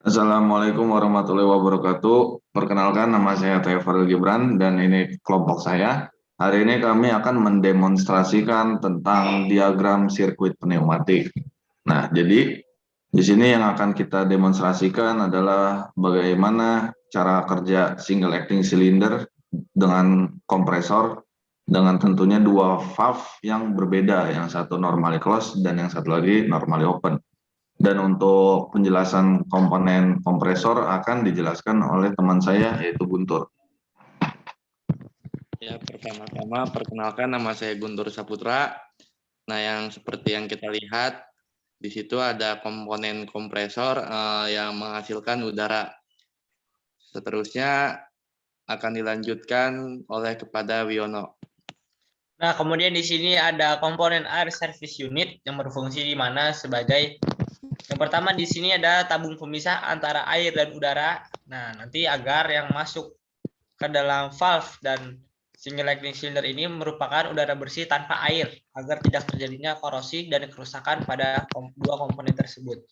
Assalamualaikum warahmatullahi wabarakatuh. Perkenalkan, nama saya Teufaril Gibran dan ini kelompok saya. Hari ini kami akan mendemonstrasikan tentang diagram sirkuit pneumatik. Nah, jadi di sini yang akan kita demonstrasikan adalah bagaimana cara kerja single acting cylinder dengan kompresor dengan tentunya dua valve yang berbeda, yang satu normally closed dan yang satu lagi normally open. Dan untuk penjelasan komponen kompresor akan dijelaskan oleh teman saya yaitu Guntur. Ya, pertama-tama perkenalkan nama saya Guntur Saputra. Nah, yang seperti yang kita lihat di situ ada komponen kompresor yang menghasilkan udara. Seterusnya akan dilanjutkan oleh kepada Wiono. Nah, kemudian di sini ada komponen air service unit yang berfungsi di mana sebagai yang pertama di sini ada tabung pemisah antara air dan udara. Nah, nanti agar yang masuk ke dalam valve dan single acting cylinder ini merupakan udara bersih tanpa air agar tidak terjadinya korosi dan kerusakan pada dua komponen tersebut.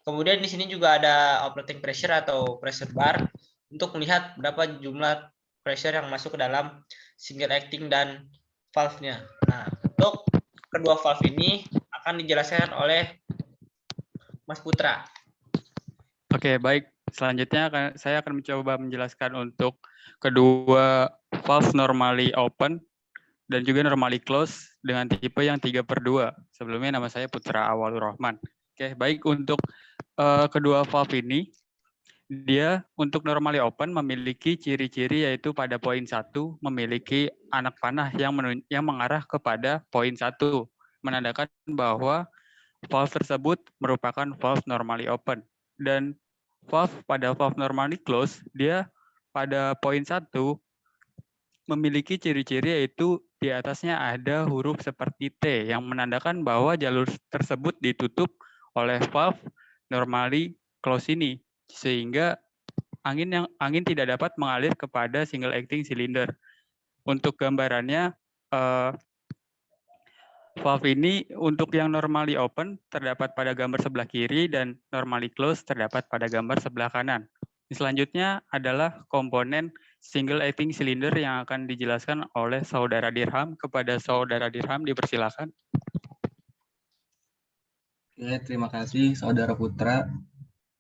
Kemudian di sini juga ada operating pressure atau pressure bar untuk melihat berapa jumlah pressure yang masuk ke dalam single acting dan valve-nya. Nah, untuk kedua valve ini akan dijelaskan oleh Mas Putra. Oke, baik. Selanjutnya saya akan mencoba menjelaskan untuk kedua valve normally open dan juga normally close dengan tipe yang 3/2. Sebelumnya nama saya Putra Awalur Rahman. Oke, baik. Untuk kedua valve ini, dia untuk normally open memiliki ciri-ciri yaitu pada poin 1 memiliki anak panah yang mengarah kepada poin 1, menandakan bahwa valve tersebut merupakan valve normally open. Dan pada valve normally close, dia pada poin 1 memiliki ciri-ciri yaitu di atasnya ada huruf seperti T yang menandakan bahwa jalur tersebut ditutup oleh valve normally close ini, sehingga angin tidak dapat mengalir kepada single acting cylinder. Untuk gambarannya, valve ini untuk yang normally open terdapat pada gambar sebelah kiri dan normally close terdapat pada gambar sebelah kanan. Selanjutnya adalah komponen single acting cylinder yang akan dijelaskan oleh Saudara Dirham. Kepada Saudara Dirham dipersilakan. Oke, terima kasih Saudara Putra.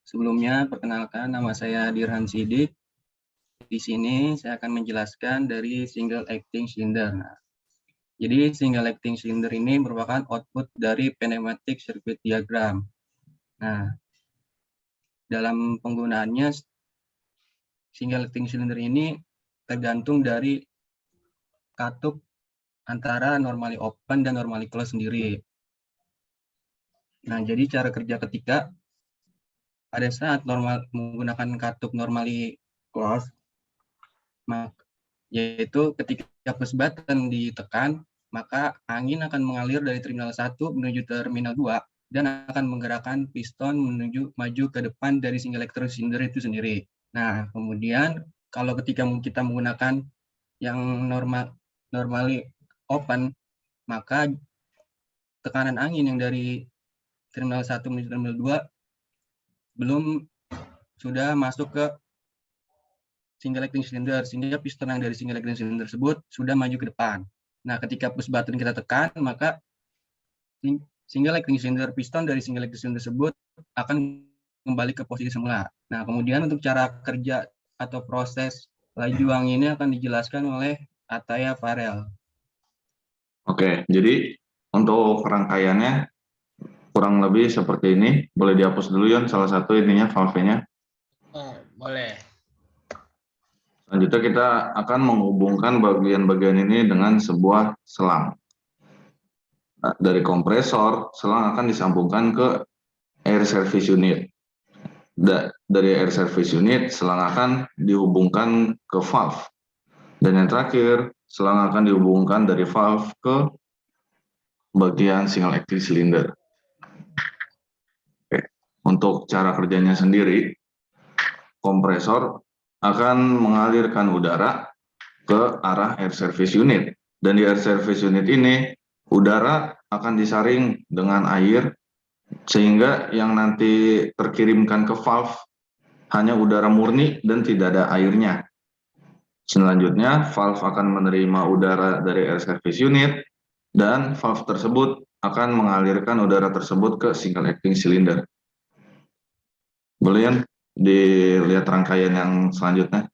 Sebelumnya perkenalkan nama saya Dirhan Sidik. Di sini saya akan menjelaskan dari single acting cylinder. Nah, jadi single acting cylinder ini merupakan output dari pneumatic circuit diagram. Nah, dalam penggunaannya single acting cylinder ini tergantung dari katup antara normally open dan normally close sendiri. Nah, jadi cara kerja ketika pada saat menggunakan katup normally close, yaitu ketika push button ditekan, maka angin akan mengalir dari terminal 1 menuju terminal 2 dan akan menggerakkan piston maju ke depan dari single acting cylinder itu sendiri. Nah, kemudian kalau ketika kita menggunakan yang normally open, maka tekanan angin yang dari terminal 1 menuju terminal 2 belum sudah masuk ke single acting cylinder, sehingga piston yang dari single acting cylinder tersebut sudah maju ke depan. Nah, ketika push button kita tekan, maka single acting cylinder piston dari single acting cylinder tersebut akan kembali ke posisi semula. Nah, kemudian untuk cara kerja atau proses laju angin ini akan dijelaskan oleh Ataya Farel. Oke, jadi untuk rangkaiannya kurang lebih seperti ini. Boleh dihapus dulu Yon, salah satu ininya valve-nya. Oh, boleh. Selanjutnya kita akan menghubungkan bagian-bagian ini dengan sebuah selang. Nah, dari kompresor, selang akan disambungkan ke air service unit. Dari air service unit, selang akan dihubungkan ke valve. Dan yang terakhir, selang akan dihubungkan dari valve ke bagian single acting cylinder. Oke. Untuk cara kerjanya sendiri, kompresor akan mengalirkan udara ke arah air service unit. Dan di air service unit ini, udara akan disaring dengan air, sehingga yang nanti terkirimkan ke valve hanya udara murni dan tidak ada airnya. Selanjutnya, valve akan menerima udara dari air service unit dan valve tersebut akan mengalirkan udara tersebut ke single acting cylinder. Boleh ya dilihat rangkaian yang selanjutnya.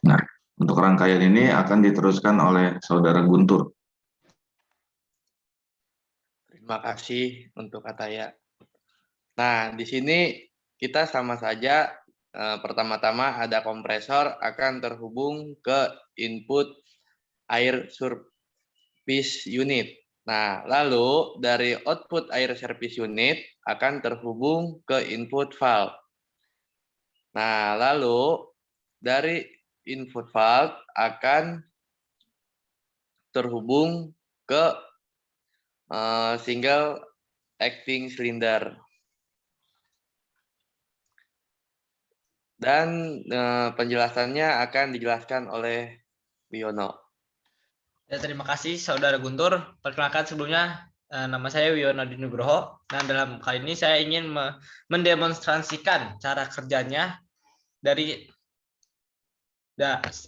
Nah, untuk rangkaian ini akan diteruskan oleh Saudara Guntur. Terima kasih untuk Ataya. Nah, di sini kita sama saja pertama-tama ada kompresor akan terhubung ke input air service unit. Nah, lalu dari output air service unit akan terhubung ke input valve. Nah, lalu dari input valve akan terhubung ke single acting cylinder. Dan penjelasannya akan dijelaskan oleh Wiono. Ya, terima kasih Saudara Guntur. Perkenalkan sebelumnya, nama saya Wiono Dinugroho. Nah, dalam kali ini saya ingin mendemonstrasikan cara kerjanya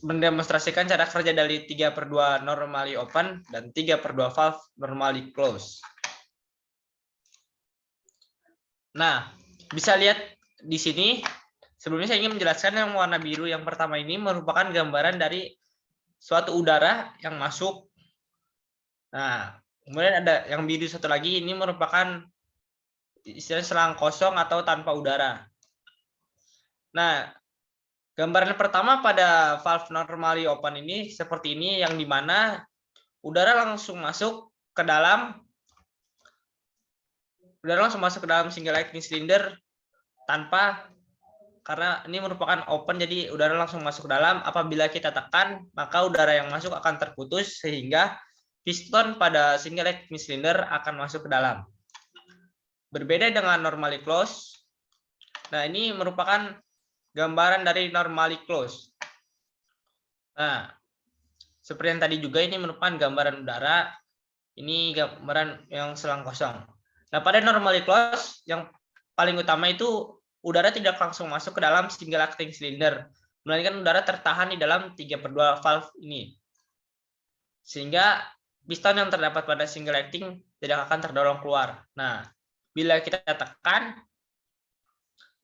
mendemonstrasikan cara kerja dari 3/2 normally open dan 3/2 valve normally close. Nah, bisa lihat di sini. Sebelumnya saya ingin menjelaskan yang warna biru yang pertama ini merupakan gambaran dari suatu udara yang masuk. Nah, kemudian ada yang biru satu lagi, ini merupakan istilah selang kosong atau tanpa udara. Nah, gambaran pertama pada valve normally open ini seperti ini, yang dimana udara langsung masuk ke dalam single acting cylinder karena ini merupakan open, jadi udara langsung masuk ke dalam. Apabila kita tekan, maka udara yang masuk akan terputus sehingga piston pada single acting cylinder akan masuk ke dalam. Berbeda dengan normally close. Nah, ini merupakan gambaran dari normally close. Nah, seperti yang tadi juga, ini merupakan gambaran udara. Ini gambaran yang selang kosong. Nah, pada normally close yang paling utama itu udara tidak langsung masuk ke dalam single acting cylinder, melainkan udara tertahan di dalam 3/2 valve ini. Sehingga piston yang terdapat pada single acting tidak akan terdorong keluar. Nah, bila kita tekan,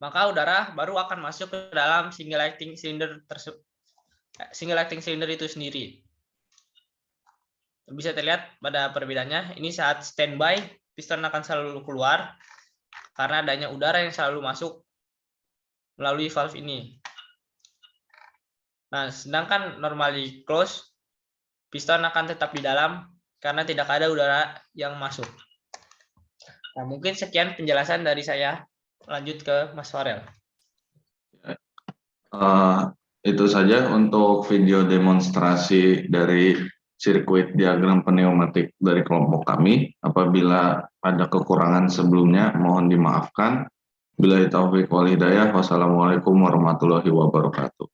maka udara baru akan masuk ke dalam single acting cylinder itu sendiri. Bisa terlihat pada perbedaannya, ini saat standby piston akan selalu keluar karena adanya udara yang selalu masuk melalui valve ini. Nah, sedangkan normally close, piston akan tetap di dalam karena tidak ada udara yang masuk. Nah, mungkin sekian penjelasan dari saya. Lanjut ke Mas Farel. Itu saja untuk video demonstrasi dari sirkuit diagram pneumatik dari kelompok kami. Apabila ada kekurangan sebelumnya, mohon dimaafkan. Billahi taufiq wal hidayah. Wassalamualaikum warahmatullahi wabarakatuh.